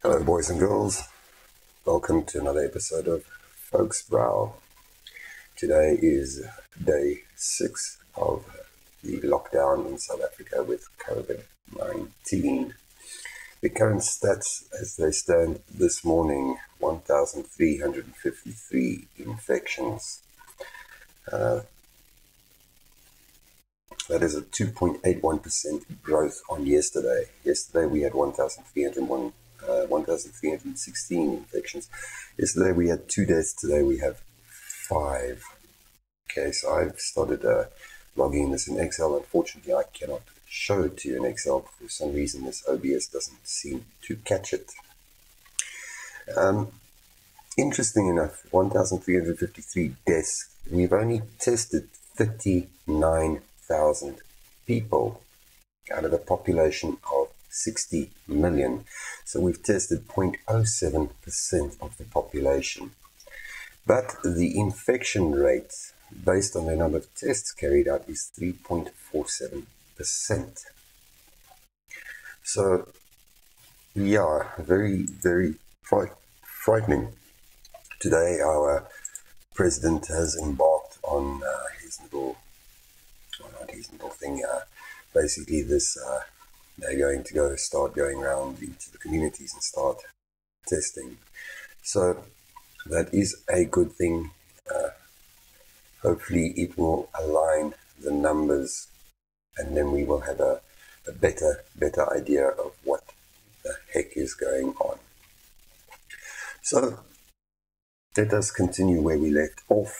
Hello boys and girls, welcome to another episode of FoulkesBrau. Today is day 6 of the lockdown in South Africa with COVID-19. The current stats as they stand this morning, 1,353 infections. That is a 2.81% growth on yesterday. Yesterday we had 1,316 infections. Yesterday we had 2 deaths, today we have 5. Okay, so I've started logging this in Excel. Unfortunately, I cannot show it to you in Excel. For some reason, this OBS doesn't seem to catch it. Interesting enough, 1,353 deaths. We've only tested 39,000 people out of a population of 60 million. So we've tested 0.07% of the population. But the infection rate, based on the number of tests carried out, is 3.47%. So, yeah, very, very frightening. Today, our president has embarked on his little thing. Basically, they're going to start going around into the communities and start testing. So that is a good thing. Hopefully, it will align the numbers, and then we will have a better idea of what the heck is going on. So let us continue where we left off.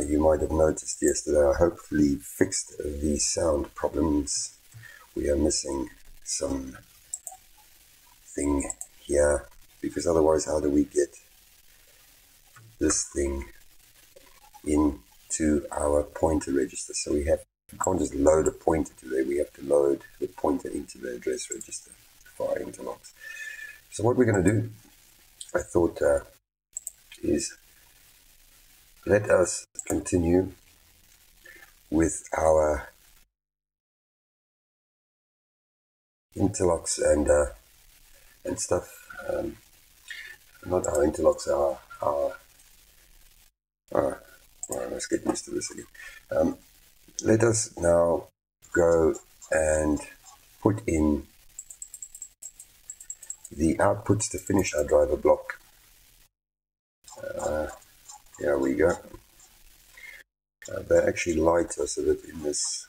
You might have noticed yesterday I hopefully fixed the sound problems. We are missing some thing here, because otherwise how do we get this thing into our pointer register? So we can't just load a pointer today, we have to load the pointer into the address register via interlocks. So what we're going to do, I thought, is let us continue with our interlocks and stuff. Not our interlocks, let's get used to this again. Let us now go and put in the outputs to finish our driver block. Here we go. They actually lied to us so that in this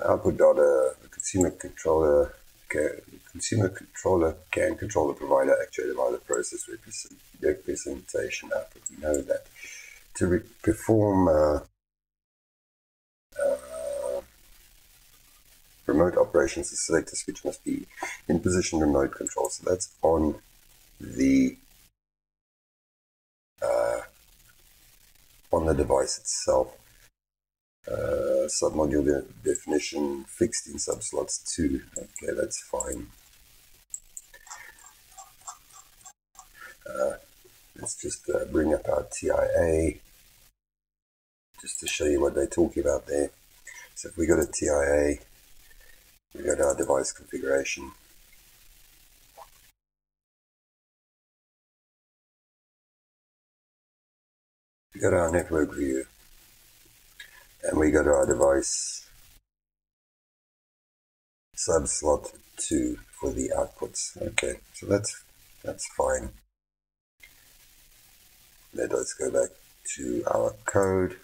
output data, the consumer controller can control the provider actuated by the process representation output. We know that to perform remote operations, the selector switch must be in position remote control. So that's on the device itself. Submodule definition fixed in subslots 2. Okay, that's fine. Let's just bring up our TIA just to show you what they're talking about there. So if we go to TIA, we go to our device configuration. We go to our network view, and we go to our device subslot 2 for the outputs. Okay, so that's fine. Let us go back to our code.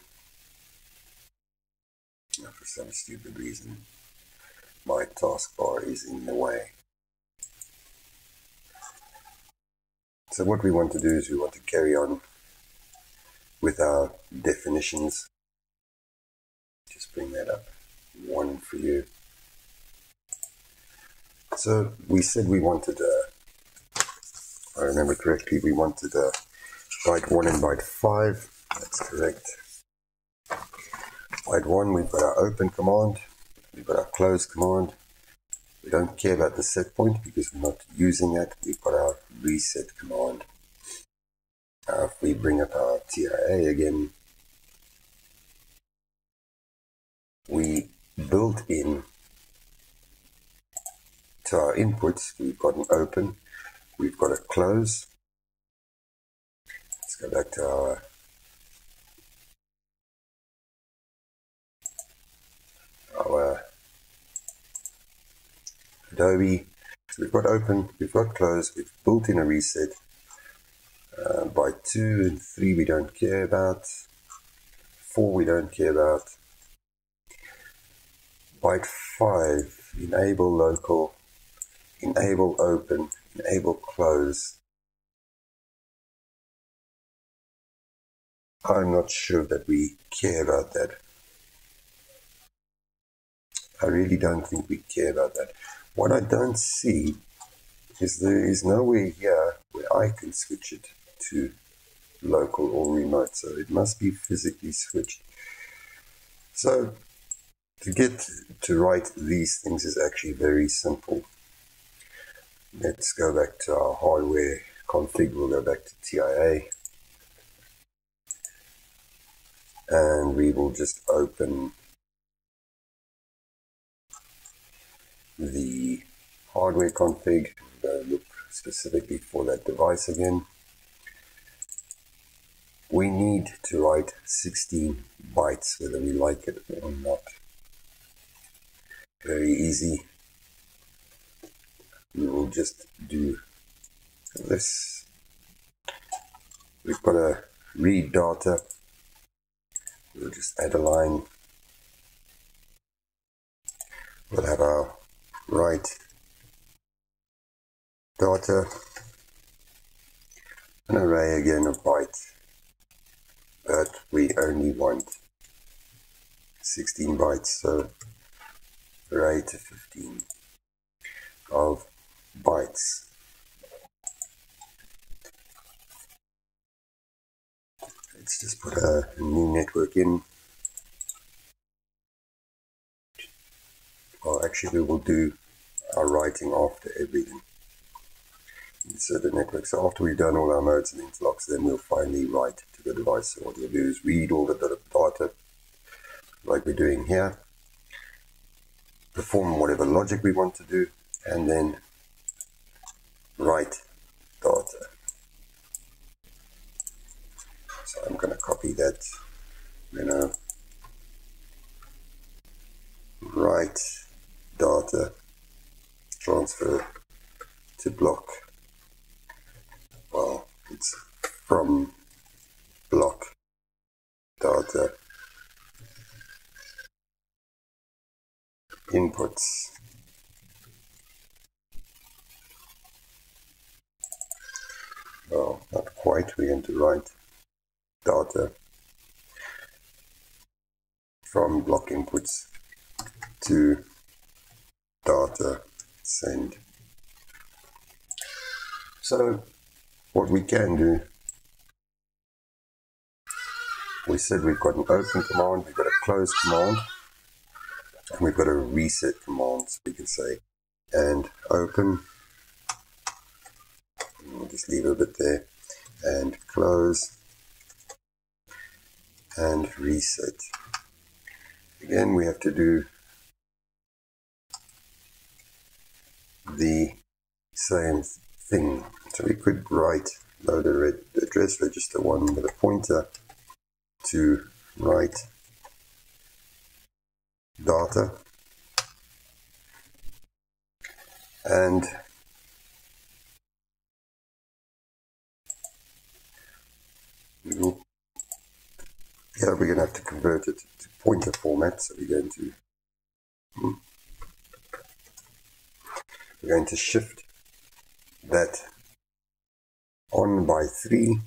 Now, for some stupid reason, my taskbar is in the way. So what we want to do is we want to carry on with our definitions. Just bring that up, 1 for you. So we said we wanted, if I remember correctly, we wanted byte 1 and byte 5. That's correct. Byte 1, we've got our open command, we've got our close command. We don't care about the set point because we're not using that. We've got our reset command. If we bring up our TIA again, we built in to our inputs, we've got an open, we've got a close. Let's go back to our Adobe. So we've got open, we've got close, we've built in a reset. Byte 2 and 3 we don't care about. 4 we don't care about. Byte 5, enable local, enable open, enable close. I'm not sure that we care about that. I really don't think we care about that. What I don't see is there is nowhere here where I can switch it to local or remote, so it must be physically switched. So to get to write these things is actually very simple. Let's go back to our hardware config. We'll go back to TIA and we will just open the hardware config. We'll look specifically for that device again. We need to write 16 bytes whether we like it or not. Very easy. We will just do this. We've got a read data. We'll just add a line. We'll have our write data, an array again of bytes, but we only want 16 bytes, so array to 15 of bytes. Let's just put a new network in. Well, actually we will do our writing after everything. Insert the network. So after we've done all our modes and interlocks, then we'll finally write to the device. So what we'll do is read all the data like we're doing here, perform whatever logic we want to do, and then write data. So I'm going to copy that, write data, transfer to block. Well, it's from block data inputs. Well, not quite. We're going to write data from block inputs to data send. So what we can do, we said we've got an open command, we've got a close command, and we've got a reset command. So we can say and open, and we'll just leave it a bit there, and close and reset. Again, we have to do the same thing. So we could write load address register 1 with a pointer to write data, and we're going to have to convert it to pointer format. So we're going to shift that on by 3.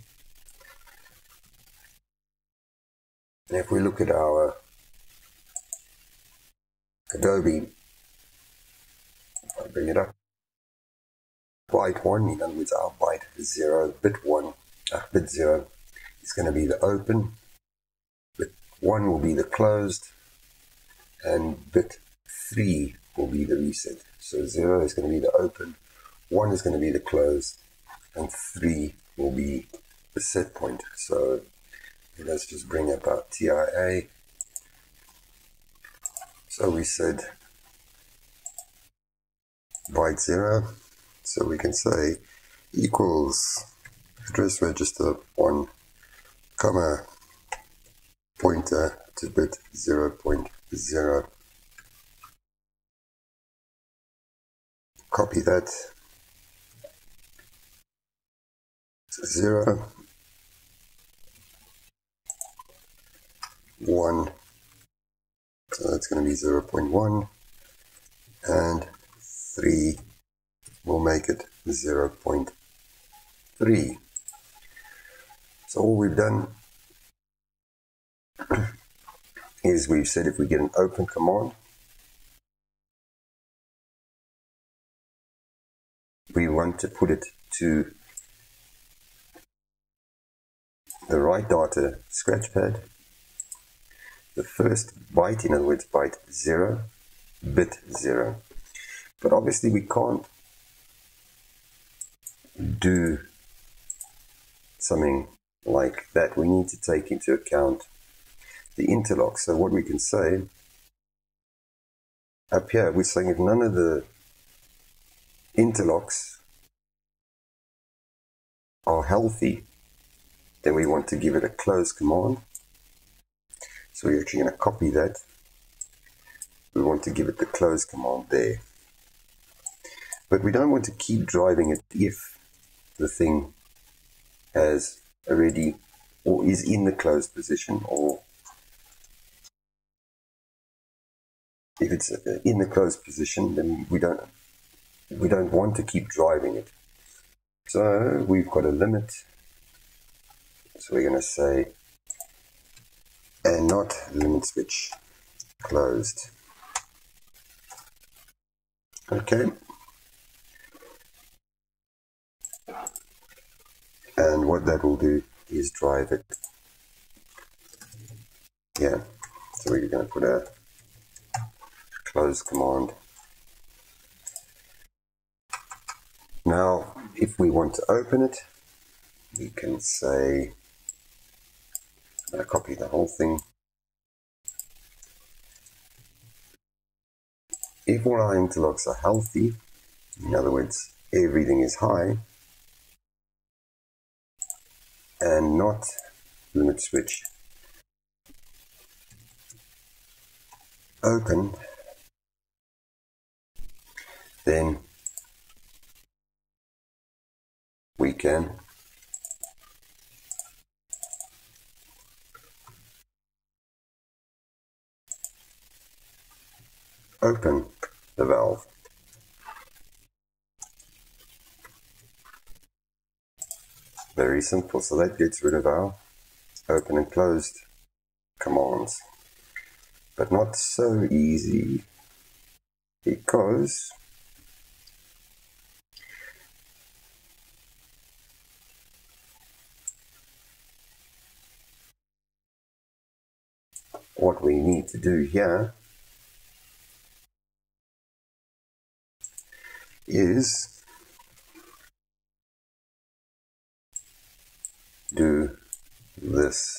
And if we look at our Adobe, if I bring it up, byte 1, in other words our byte 0, bit 1, bit 0 is going to be the open, bit 1 will be the closed, and bit 3 will be the reset. So 0 is going to be the open, 1 is going to be the closed, and 3 will be the set point. So let's just bring up our TIA. So we said byte 0. So we can say equals address register 1, comma, pointer to bit 0.0. Copy that to 0, 1, so that's going to be 0.1, and 3 will make it 0.3. So all we've done is we've said if we get an open command, we want to put it to the write data scratch pad. The first byte, in other words, byte 0, bit 0. But obviously we can't do something like that. We need to take into account the interlocks. So what we can say up here, we're saying if none of the interlocks are healthy, then we want to give it a close command. So we're actually going to copy that. We want to give it the close command there. But we don't want to keep driving it if the thing has already or is in the closed position, or if it's in the closed position, then we don't want to keep driving it. So we've got a limit. So we're going to say and not limit switch closed. Okay. And what that will do is drive it. Yeah. So we're going to put a close command. Now, if we want to open it, we can say, I'm going to copy the whole thing. If all our interlocks are healthy, in other words, everything is high, and not limit switch open, then we can open the valve. Very simple. So that gets rid of our open and closed commands. But not so easy, because what we need to do here is do this.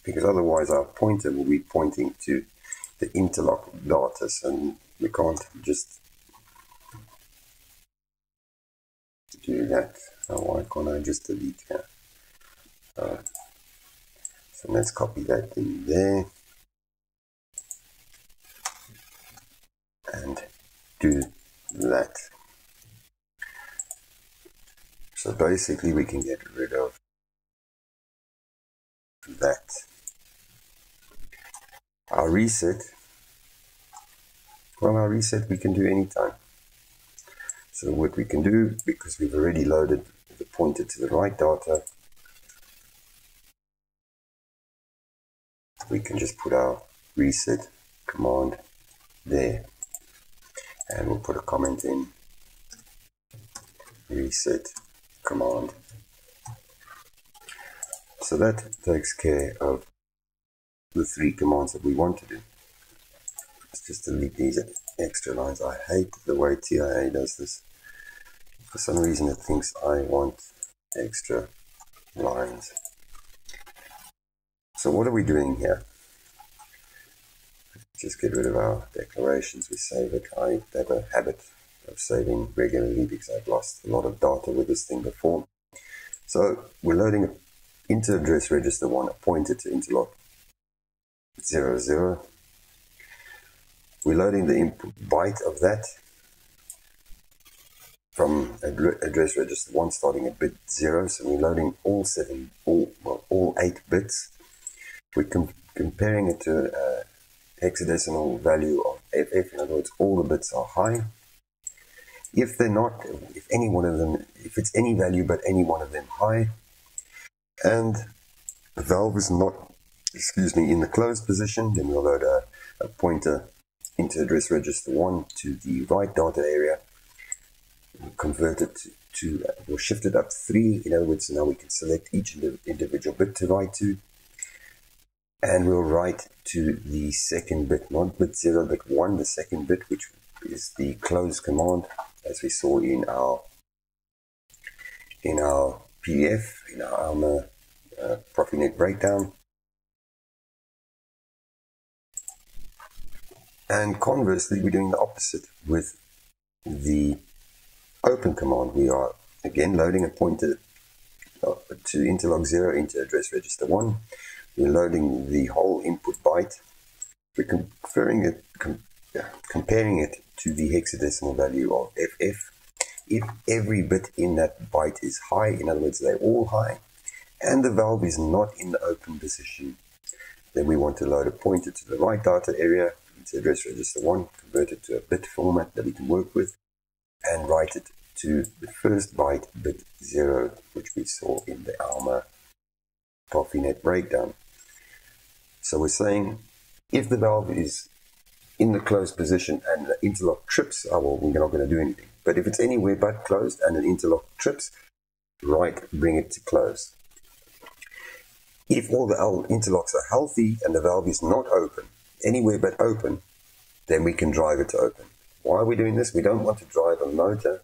Because otherwise our pointer will be pointing to the interlock data, and we can't just do that. So why can't I just delete here? So let's copy that in there and do that. So basically we can get rid of that. Our reset, well, our reset we can do anytime. So what we can do, because we've already loaded the pointer to the right data, we can just put our reset command there. And we'll put a comment in, reset command. So that takes care of the 3 commands that we want to do. Let's just delete these extra lines. I hate the way TIA does this. For some reason it thinks I want extra lines. So what are we doing here? Just get rid of our declarations. We save it. I have a habit of saving regularly because I've lost a lot of data with this thing before. So we're loading an inter address register 1 pointed to interlock 00. We're loading the input byte of that from address register 1 starting at bit 0. So we're loading all 8 bits. We're comparing it to a hexadecimal value of FF. In other words, all the bits are high. If they're not, if any one of them, if it's any value but any one of them high, and the valve is not, in the closed position, then we'll load a pointer into address register 1 to the right data area, convert it we'll shift it up 3, in other words, now we can select each individual bit to write to, and we'll write to the second bit, not bit 0, but 1, the second bit, which is the close command, as we saw in our PDF, in our ALMA Profinet breakdown. And conversely, we're doing the opposite with the open command. We are again loading a pointer to interlock 0 into address register 1. We're loading the whole input byte. We're comparing it to the hexadecimal value of FF. If every bit in that byte is high, in other words, they're all high, and the valve is not in the open position, then we want to load a pointer to the right data area into address register 1, convert it to a bit format that we can work with, and write it to the first byte, bit 0, which we saw in the ALMA Profinet breakdown. So we're saying if the valve is in the closed position and the interlock trips, well, we're not going to do anything. But if it's anywhere but closed and an interlock trips, bring it to close. If all the interlocks are healthy and the valve is not open, anywhere but open, then we can drive it to open. Why are we doing this? We don't want to drive a motor.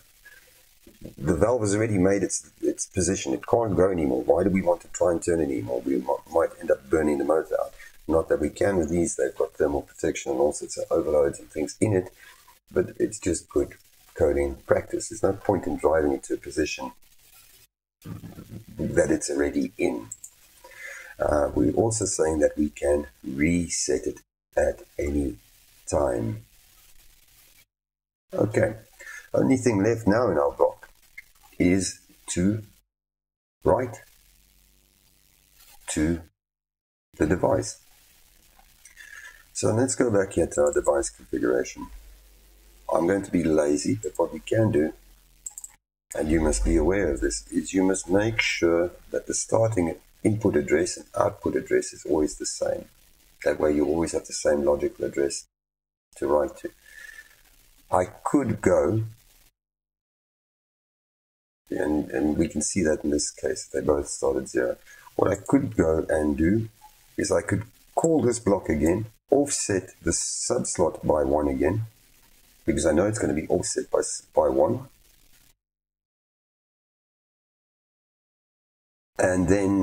The valve has already made its position. It can't go anymore. Why do we want to try and turn it anymore? We might end up burning the motor out. Not that we can with these. They've got thermal protection and all sorts of overloads and things in it. But it's just good coding practice. There's no point in driving it to a position that it's already in. We're also saying that we can reset it at any time. Okay, only thing left now in our block is to write to the device. So let's go back here to our device configuration. I'm going to be lazy, but what we can do, and you must be aware of this, is you must make sure that the starting input address and output address is always the same. That way you always have the same logical address to write to. I could go, and we can see that in this case, they both start at 0. What I could go and do is I could call this block again, offset the subslot by 1 again, because I know it's going to be offset by 1. And then,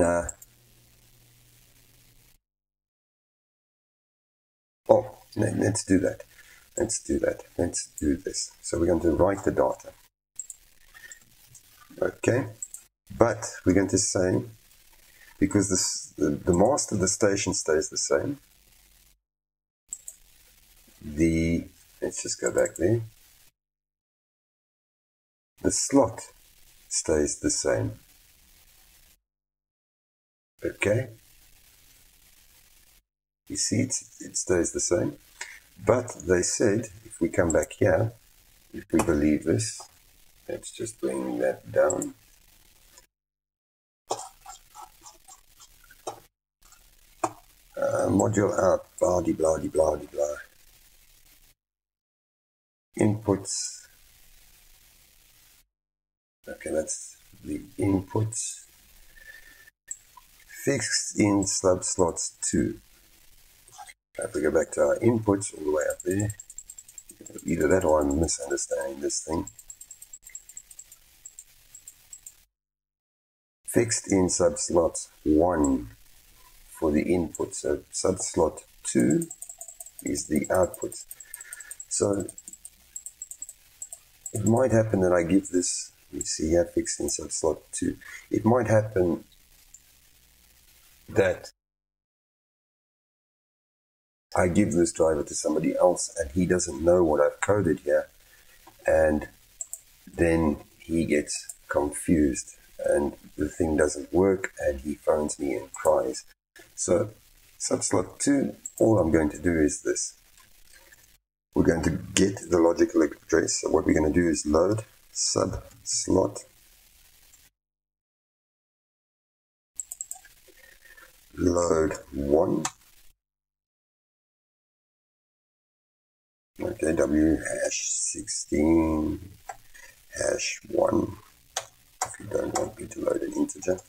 let's do that. Let's do this. So we're going to write the data. Okay, but we're going to say, because the master of the station stays the same, let's just go back there, the slot stays the same. Okay, you see it stays the same, but they said if we come back here, if we believe this, let's just bring that down. Module out, blah de blah de blah de blah. Inputs. Okay, that's the inputs. Fixed in subslots 2. If we go back to our inputs all the way up there, either that or I'm misunderstanding this thing. Fixed in subslots 1 for the input. So subslot 2 is the output. So it might happen that I give this, you see here, fixed in subslot 2. It might happen that I give this driver to somebody else and he doesn't know what I've coded here, and then he gets confused and the thing doesn't work and he phones me and cries. So subslot 2, all I'm going to do is this. We're going to get the logical address. So what we're going to do is load subslot load 1. Okay, W#16 #1, if you don't want me to load an integer,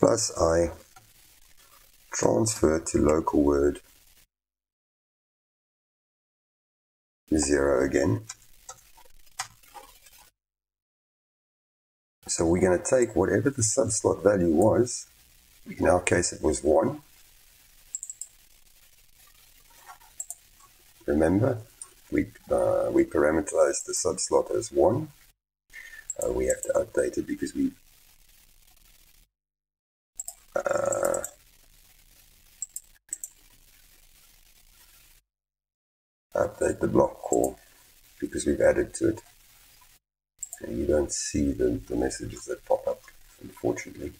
plus I transfer to local word 0 again. So we're going to take whatever the subslot value was, in our case it was 1. Remember, we parameterized the subslot as 1. We have to update it because we update the block call because we've added to it. And you don't see the messages that pop up, unfortunately.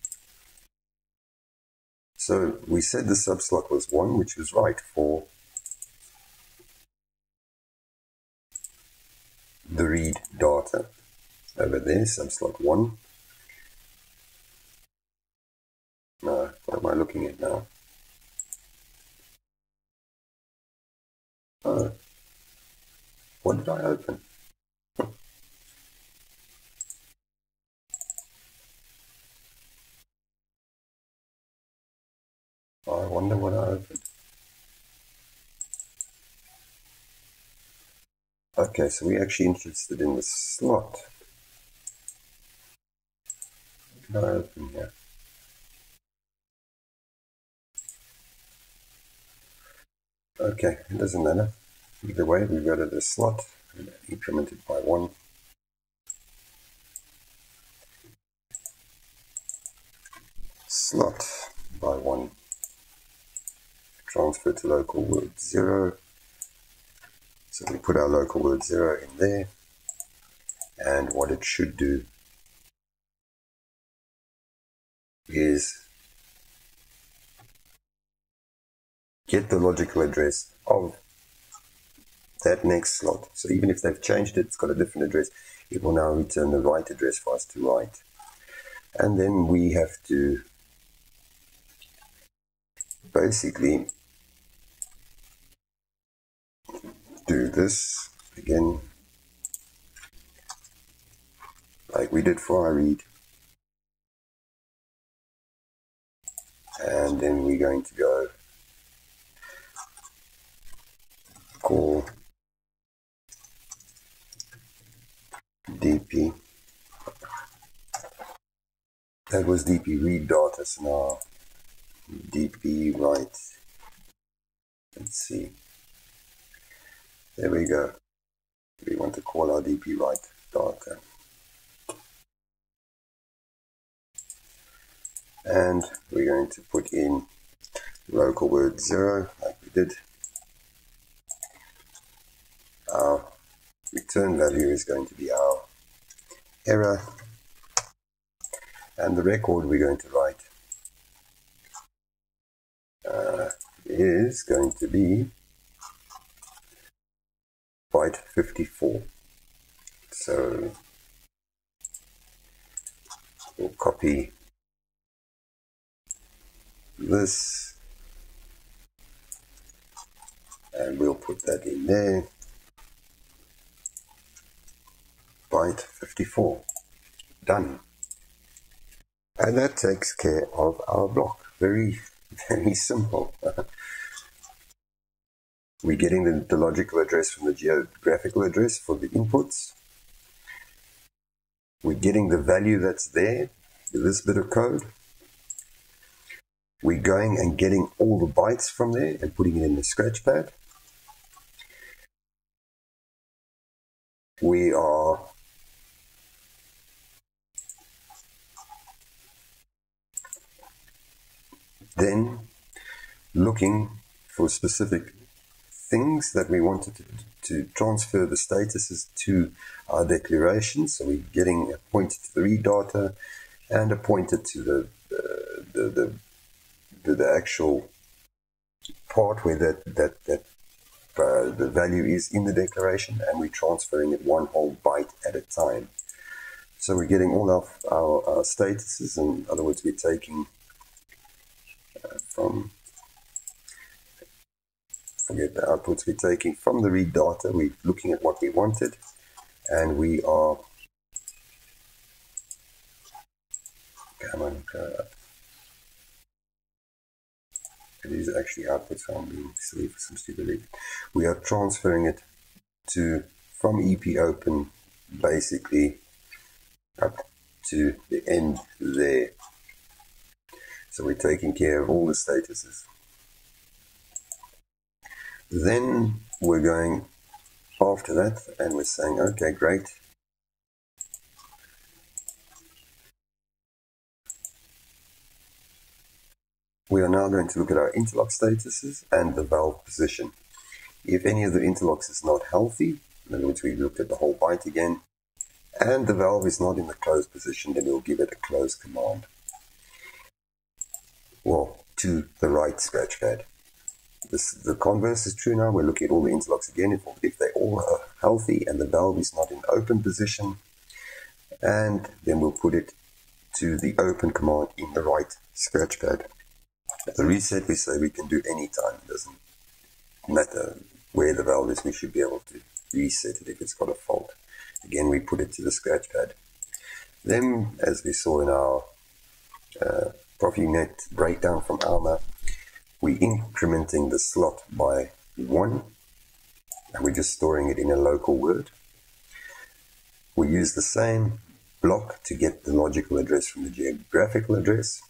So we said the subslot was 1, which was right for the read data. Over there, subslot 1. No, what am I looking at now? Oh, what did I open? I wonder what I opened. Okay, so we're actually interested in the slot. What did I open here? Okay, it doesn't matter. Either way, we go to the slot and increment it by 1. Slot by 1. Transfer to local word 0. So we put our local word 0 in there, and what it should do is get the logical address of that next slot. So even if they've changed it, it's got a different address, it will now return the right address for us to write. And then we have to basically do this again, like we did for our read. And then we're going to go call DP. That was DP read data, so now DP write. Let's see. There we go. We want to call our DP write data. And we're going to put in local word 0, like we did. Our return value is going to be our error, and the record we're going to write is going to be byte 54. So we'll copy this and we'll put that in there. Byte 54. Done. And that takes care of our block. Very, very simple. We're getting the logical address from the geographical address for the inputs. We're getting the value that's there, this bit of code. we're going and getting all the bytes from there and putting it in the scratch pad. We are then looking for specific things that we wanted to transfer the statuses to our declaration. So we're getting a pointer to the read data and a pointer to the actual part where the value is in the declaration, and we're transferring it one whole byte at a time. So we're getting all of our statuses. In other words, we're taking forget the outputs, we're taking from the read data, we're looking at what we wanted, and we are, come on, go up. It is actually output, so I'm being silly for some stupid reason. We are transferring it from EP open basically up to the end there. So we're taking care of all the statuses. Then we're going after that and we're saying, okay, great. We are now going to look at our interlock statuses and the valve position. If any of the interlocks is not healthy, in other words, we looked at the whole byte again, and the valve is not in the close position, then we'll give it a close command. Well, to the right scratch pad. The converse is true now. We're looking at all the interlocks again. If they all are healthy and the valve is not in open position, and then we'll put it to the open command in the right scratch pad. The reset we say we can do anytime. It doesn't matter where the valve is. We should be able to reset it if it's got a fault. Again, we put it to the scratch pad. Then, as we saw in our ProfUnet breakdown from Alma, we're incrementing the slot by 1, and we're just storing it in a local word. We use the same block to get the logical address from the geographical address.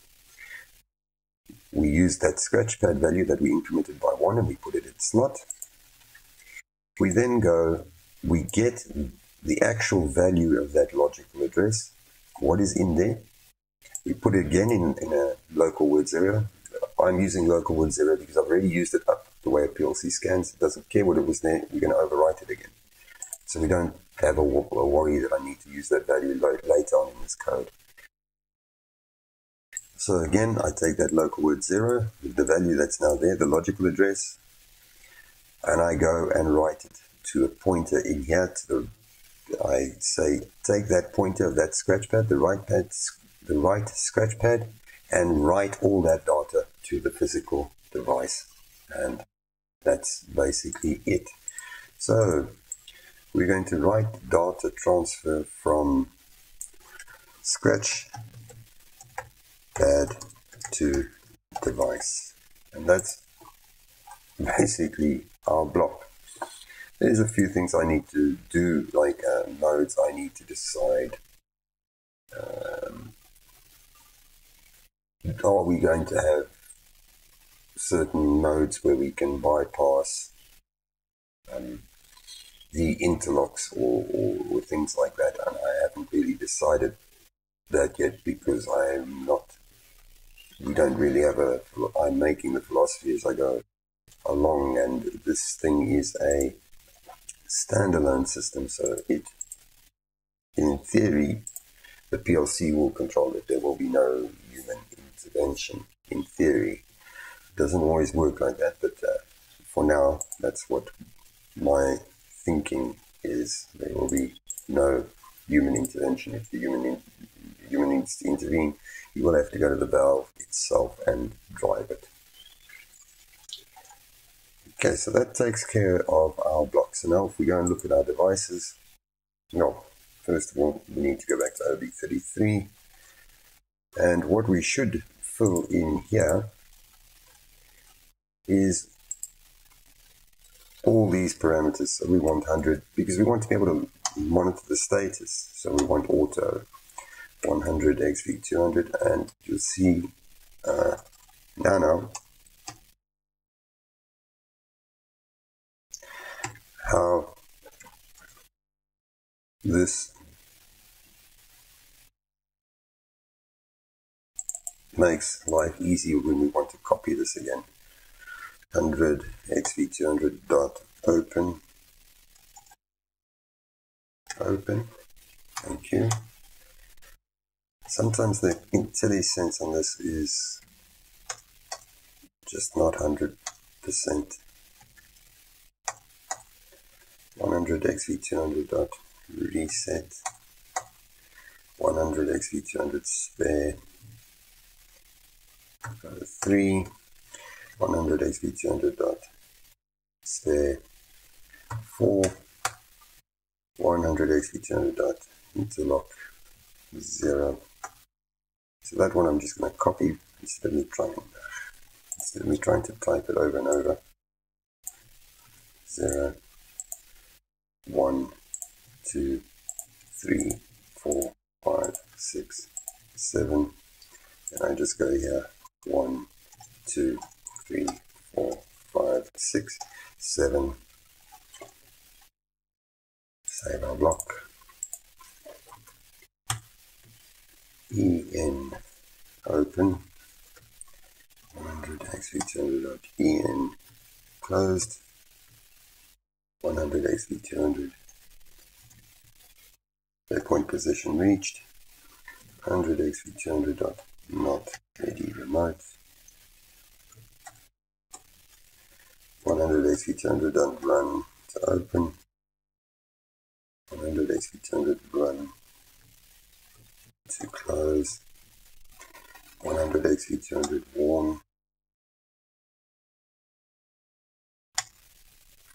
We use that scratch pad value that we incremented by 1 and we put it in slot. We then we get the actual value of that logical address, what is in there. We put it again in a local word 0. I'm using local word 0 because I've already used it up the way a PLC scans. It doesn't care what it was there. We're going to overwrite it again. So we don't have a worry that I need to use that value later on in this code. So again, I take that local word 0, the value that's now there, the logical address, and I go and write it to a pointer in here. I say, take that pointer of that scratch pad, the right scratch pad, and write all that data to the physical device. And that's basically it. So we're going to write data transfer from scratch pad to device. And that's basically our block. There's a few things I need to do, like nodes I need to decide. Are we going to have certain nodes where we can bypass the interlocks or things like that? And I haven't really decided that yet because we don't really have I'm making the philosophy as I go along, and this thing is a standalone system, so in theory, the PLC will control it. There will be no human intervention, in theory. It doesn't always work like that, but for now, that's what my thinking is. There will be no human intervention. If the human needs to intervene, you will have to go to the valve itself and drive it. Okay, so that takes care of our blocks. So now if we go and look at our devices, first of all, we need to go back to OB33. And what we should fill in here is all these parameters. So we want 100, because we want to be able to monitor the status. So we want auto 100, XV 200, and you'll see Now, how this makes life easy when we want to copy this again. 100 xv200 dot open. Thank you. Sometimes the IntelliSense on this is just not 100%. 100 xv200 dot reset. 100 xv200 spare. 3. 100 xv200 dot spare. 4. 100 xv200 dot interlock 0. So that one I'm just going to copy instead of me trying to type it over and over. 0, 1, 2, 3, 4, 5, 6, 7, and I just go here. 1, 2, 3, 4, 5, 6, 7. Save our block. En open. 100 xv200.en closed. 100 xv200. Waypoint position reached. 100 xv200 not ready remote. 100 xv200 run to open. 100 xv200 run to close. 100 xv200 warm.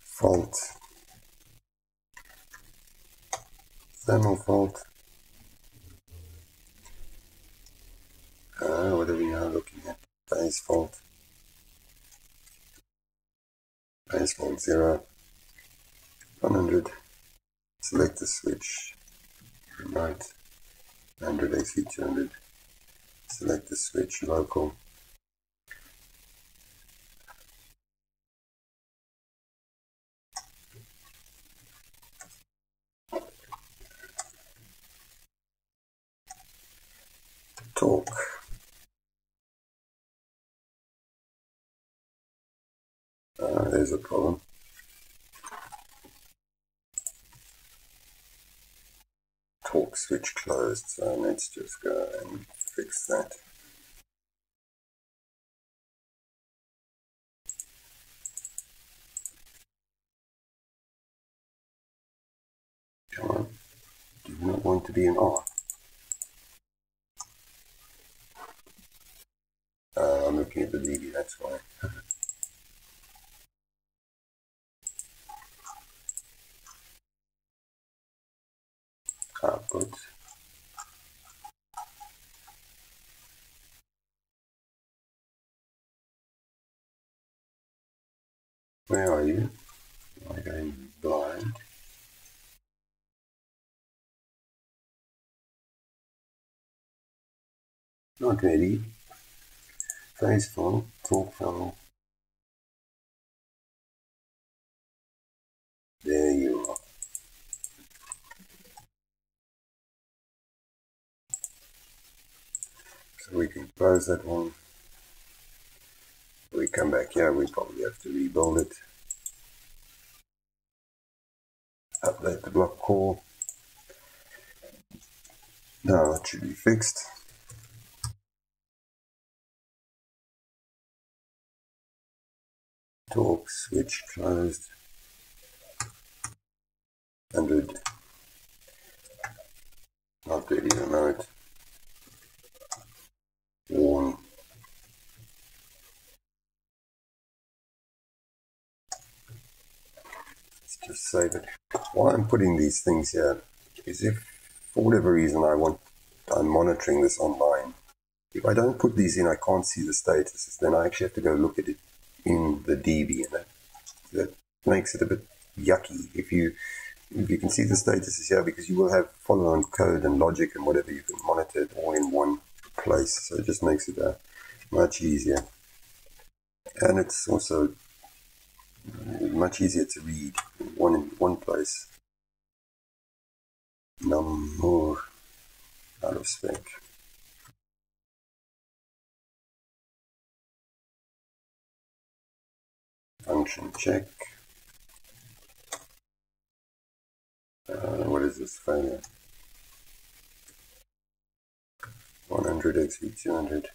Fault. Thermal fault. What are we now looking at? Base fault. Base fault 0. 100. Select the switch. Remote. 100 xv200. Select the switch local. Torque. There's a problem. Torque switch closed, so let's just go and fix that. Come on, do not want to be an R. I'm looking at the DB, that's why. Output. Where are you? Am I going blind? Not ready. Phase fault, torque fault. There you are. So we can close that one. We come back here, we probably have to rebuild it. Update the block core. Now that should be fixed. Torque switch closed. 100. Not ready remote. Warm. Let's just save it. Why I'm putting these things here is if for whatever reason I'm monitoring this online. If I don't put these in, I can't see the statuses. Then I actually have to go look at it in the DB, and that makes it a bit yucky. If you can see the statuses here, because you will have follow-on code and logic and whatever, you can monitor it all in one place. So it just makes it much easier. and it's also much easier to read in one place. Num more out of spec. Function check. What is this failure? 100 XV 200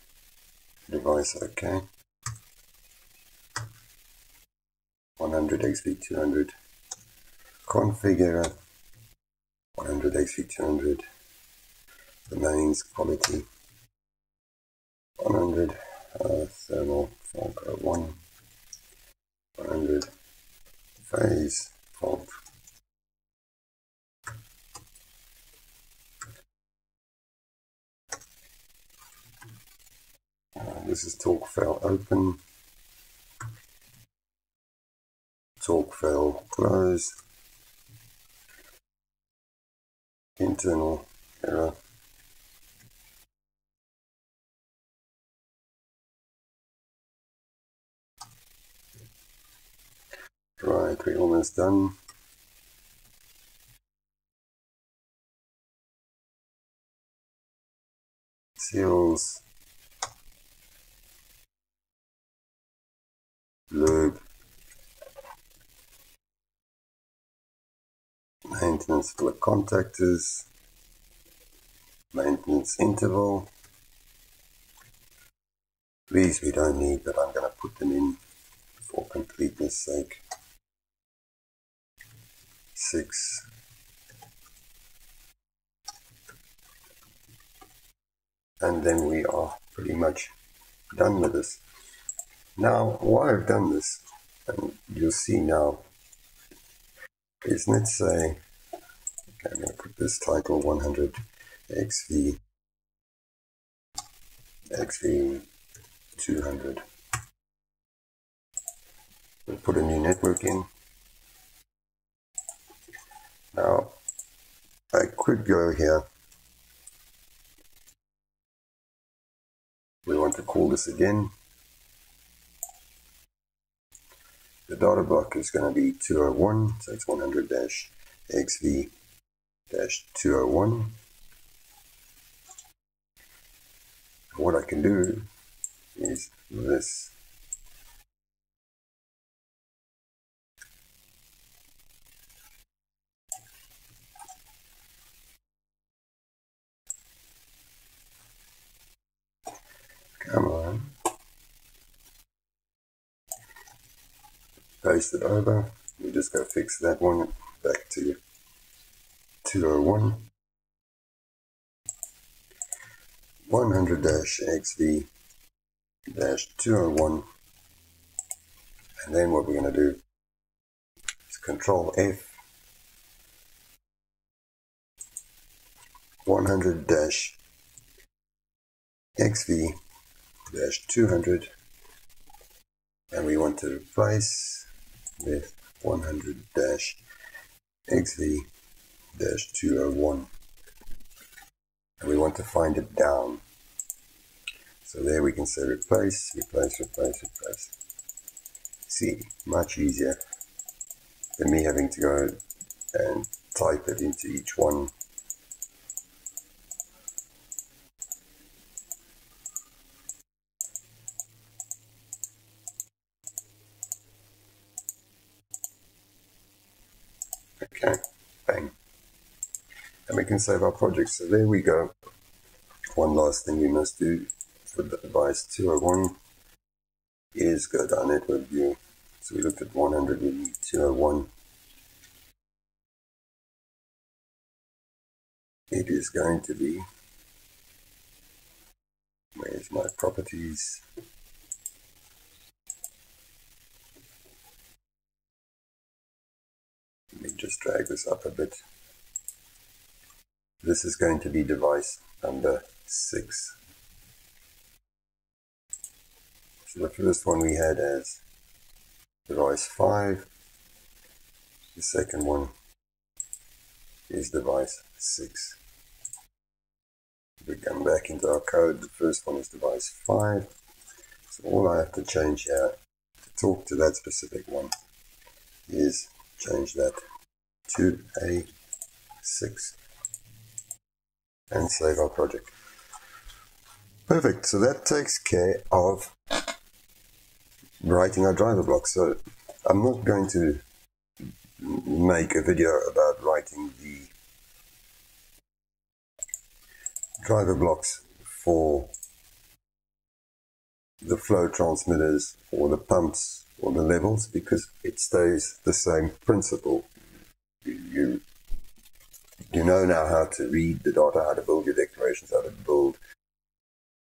device OK. 100 XV 200 configure. 100 XV 200 domains quality. 100 thermal fault 01. 100 phase fault. This is torque fail open, torque fail close, internal error. Right, we're almost done. Seals, lube, maintenance for the contactors, maintenance interval. These we don't need, but I'm going to put them in for completeness sake. 6. And then we are pretty much done with this. Now, why I've done this, and you'll see now, is let's say, okay, I'm going to put this title 100 XV 200. We'll put a new network in. Now, I could go here. We want to call this again. The data block is going to be 201, so it's 100-XV-201. What I can do is this. Come on. Paste it over. We just go fix that one back to 201. 100-XV-201. And then what we're going to do is Control F. 100-XV-200. And we want to replace with 100-XV-201. And we want to find it down. So there we can say replace, replace, replace, replace. See, much easier than me having to go and type it into each one. Okay, bang. And we can save our project. So there we go. One last thing we must do for the device 201 is go to our network view. So we looked at 100, we need 201. It is going to be, where's my properties? Let me just drag this up a bit. This is going to be device number 6. So the first one we had as device 5. The second one is device 6. If we come back into our code, the first one is device 5. So all I have to change here talk to that specific one is change that to a 6 and save our project. Perfect, so that takes care of writing our driver blocks. So I'm not going to make a video about writing the driver blocks for the flow transmitters or the pumps or the levels, because it stays the same principle. You know now how to read the data, how to build your declarations, how to build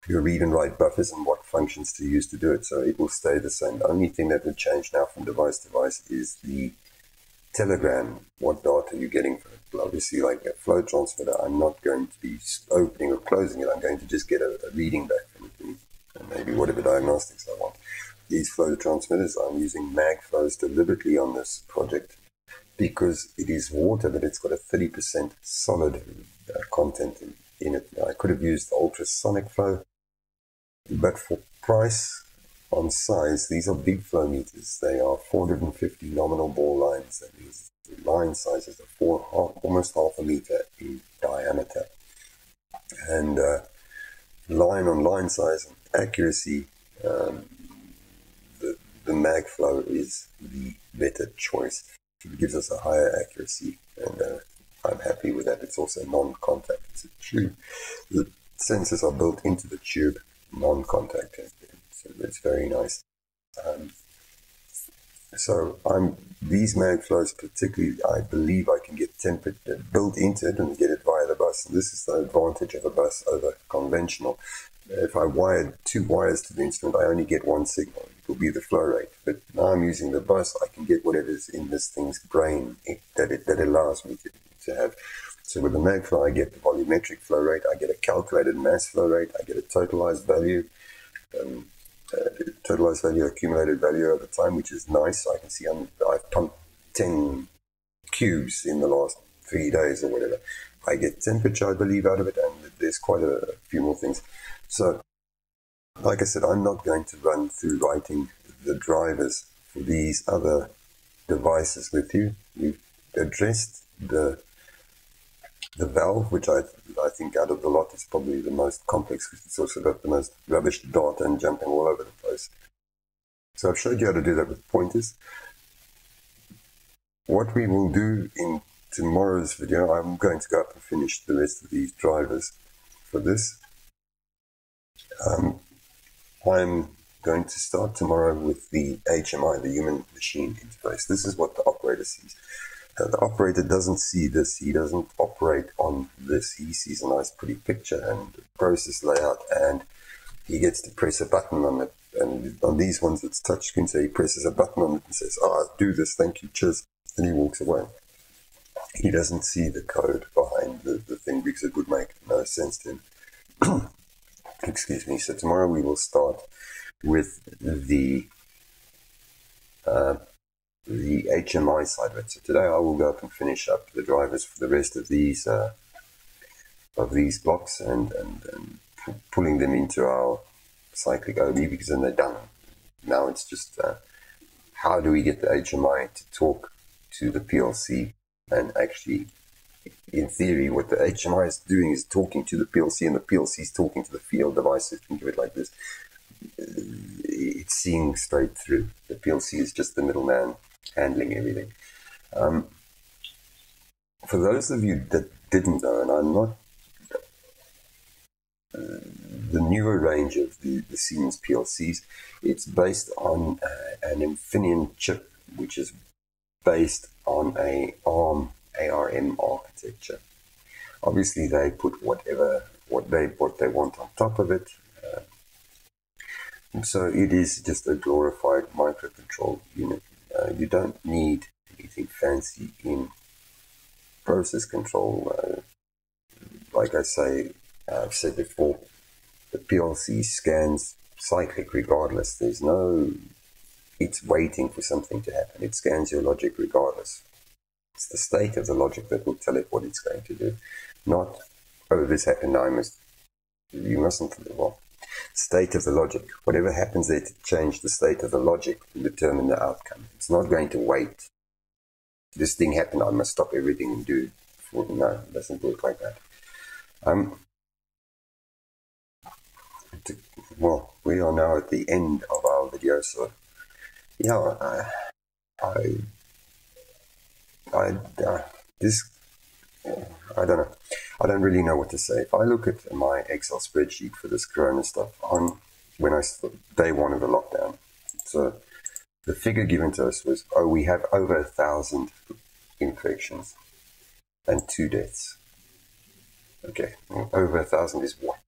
your read and write buffers and what functions to use to do it. So it will stay the same. The only thing that will change now from device to device is the telegram, what data you're getting from it. Obviously, like a flow transmitter, I'm not going to be opening or closing it. I'm going to just get a reading back from it, and maybe whatever diagnostics I want. These flow transmitters, I'm using mag flows deliberately on this project because it is water, but it's got a 30% solid content in it. Now, I could have used ultrasonic flow, but for price on size, these are big flow meters. They are 450 nominal bore lines. That means the line sizes are almost half a meter in diameter. And line on line size and accuracy, the mag flow is the better choice. It gives us a higher accuracy, and I'm happy with that. It's also non-contact. It's a tube. The sensors are built into the tube, non-contact, so that's very nice. So these mag flows particularly, I believe I can get temperature built into it and get it via the bus. And this is the advantage of a bus over conventional. If I wired 2 wires to the instrument, I only get 1 signal. It will be the flow rate. But now I'm using the bus, I can get whatever's in this thing's brain that allows me to have. So with the mag flow, I get the volumetric flow rate, I get a calculated mass flow rate, I get a totalized value, accumulated value over time, which is nice. So I can see I've pumped 10 cubes in the last 3 days or whatever. I get temperature, I believe, out of it, and there's quite a few more things. So, like I said, I'm not going to run through writing the drivers for these other devices with you. We've addressed the valve, which I think out of the lot is probably the most complex, because it's also got the most rubbish data and jumping all over the place. So I've showed you how to do that with pointers. What we will do in tomorrow's video, I'm going to go up and finish the rest of these drivers for this. I'm going to start tomorrow with the HMI, the human machine interface. This is what the operator sees. The operator doesn't see this. He doesn't operate on this. He sees a nice pretty picture and process layout, and he gets to press a button on it. And on these ones it's touchscreen, so he presses a button on it and says, do this, thank you, cheers, and he walks away. He doesn't see the code behind the thing, because it would make no sense to him. Excuse me. So tomorrow we will start with the HMI side of it. So today I will go up and finish up the drivers for the rest of these blocks and pulling them into our cyclic OB, because then they're done. Now it's just how do we get the HMI to talk to the PLC, and actually, in theory, what the HMI is doing is talking to the PLC, and the PLC is talking to the field device. Think of it like this. It's seeing straight through. The PLC is just the middleman handling everything. For those of you that didn't know, and I'm not the newer range of the Siemens PLCs, it's based on an Infineon chip, which is based on a ARM architecture. Obviously, they put what they want on top of it. So it is just a glorified microcontrol unit. You don't need anything fancy in process control. Like I've said before, the PLC scans cyclic regardless. It's waiting for something to happen. It scans your logic regardless. It's the state of the logic that will tell it what it's going to do. Not, this happened, you mustn't, well, State of the logic. Whatever happens there to change the state of the logic will determine the outcome. It's not going to wait. This thing happened, I must stop everything and do it. No, it doesn't work like that. Well, we are now at the end of our video, so yeah, I don't know. I don't really know what to say. If I look at my Excel spreadsheet for this corona stuff on day one of the lockdown, so the figure given to us was, we have over 1,000 infections and 2 deaths. Okay, over 1,000 is what?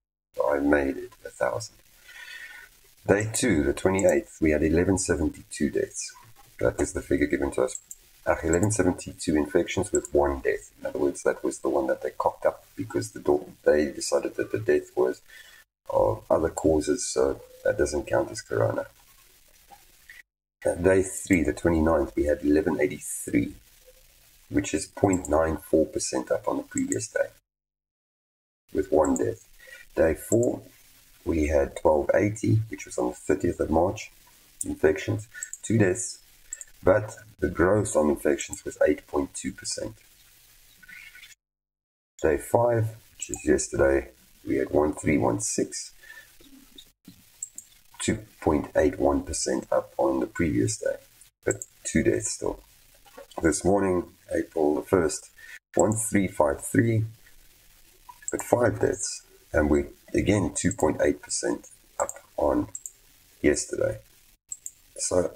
I made it 1,000. Day 2, the 28th, we had 1172 deaths. That is the figure given to us. 1172 infections with 1 death. In other words, that was the one that they cocked up because they decided that the death was of other causes, so that doesn't count as corona. Day 3, the 29th, we had 1183, which is 0.94% up on the previous day, with 1 death. Day 4, we had 1280, which was on the 30th of March, infections, 2 deaths, but the gross on infections was 8.2%. Day 5, which is yesterday, we had 1316, 2.81% up on the previous day, but 2 deaths still. This morning, April the 1st, 1353, but 5 deaths, and we again 2.8% up on yesterday. So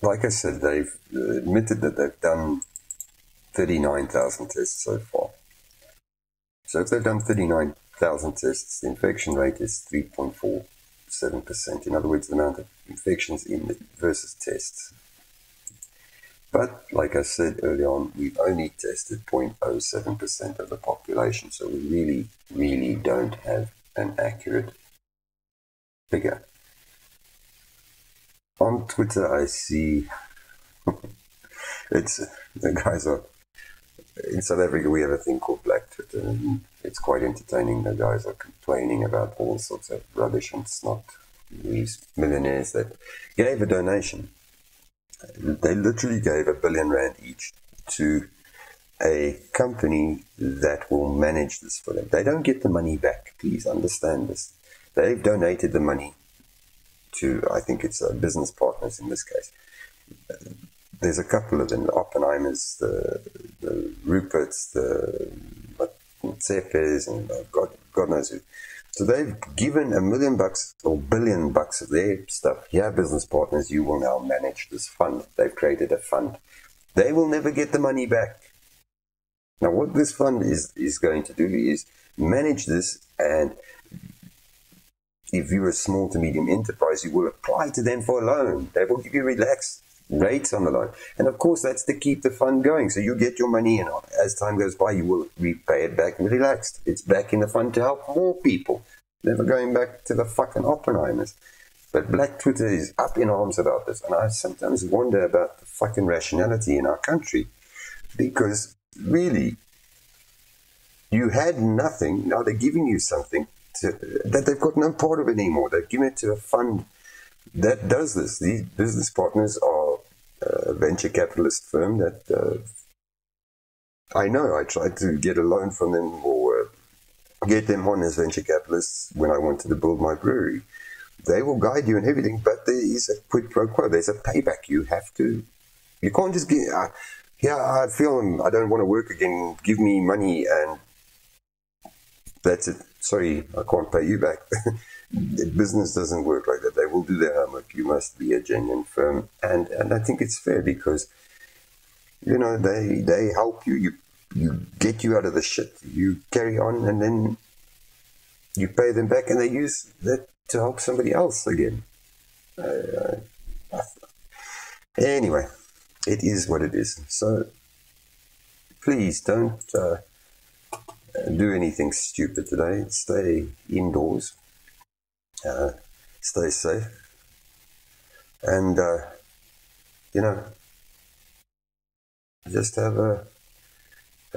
like I said, they've admitted that they've done 39,000 tests so far. So if they've done 39,000 tests, the infection rate is 3.47%. In other words, the amount of infections in versus tests. But like I said earlier on, we've only tested 0.07% of the population, so we really, really don't have an accurate figure. On Twitter, I see the guys are in South Africa. We have a thing called Black Twitter, and it's quite entertaining. The guys are complaining about all sorts of rubbish and snot. These millionaires that gave a donation. They literally gave R1 billion each to a company that will manage this for them. They don't get the money back. Please understand this. They've donated the money to, I think it's business partners in this case. There's a couple of them, the Oppenheimers, the Ruperts, the Tsepes, and God knows who. So they've given $1 million or $1 billion of their stuff. Yeah, business partners, you will now manage this fund. They've created a fund. They will never get the money back. Now, what this fund is going to do is manage this, and if you're a small to medium enterprise, you will apply to them for a loan. They will give you relaxed rates on the loan. And of course, that's to keep the fund going. So you get your money, and as time goes by, you will repay it back and relaxed. It's back in the fund to help more people. Never going back to the fucking Oppenheimers. But Black Twitter is up in arms about this. And I sometimes wonder about the fucking rationality in our country. Because really, you had nothing. Now they're giving you something that they've got no part of it anymore. They've given it to a fund that does this. These business partners are a venture capitalist firm that I know. I tried to get a loan from them or get them on as venture capitalists when I wanted to build my brewery. They will guide you and everything, but there is a quid pro quo. There's a payback. You can't just get, I feel I don't want to work again. Give me money and that's it. Sorry, I can't pay you back. Business doesn't work like that. They will do their homework. You must be a genuine firm. And I think it's fair because, they help you. You get you out of the shit. You carry on and then you pay them back and they use that to help somebody else again. Anyway, it is what it is. So please don't do anything stupid today. Stay indoors. Stay safe. And, just have a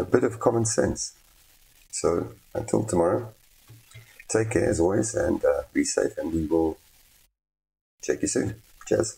bit of common sense. So until tomorrow, take care as always, and be safe, and we will check you soon. Cheers.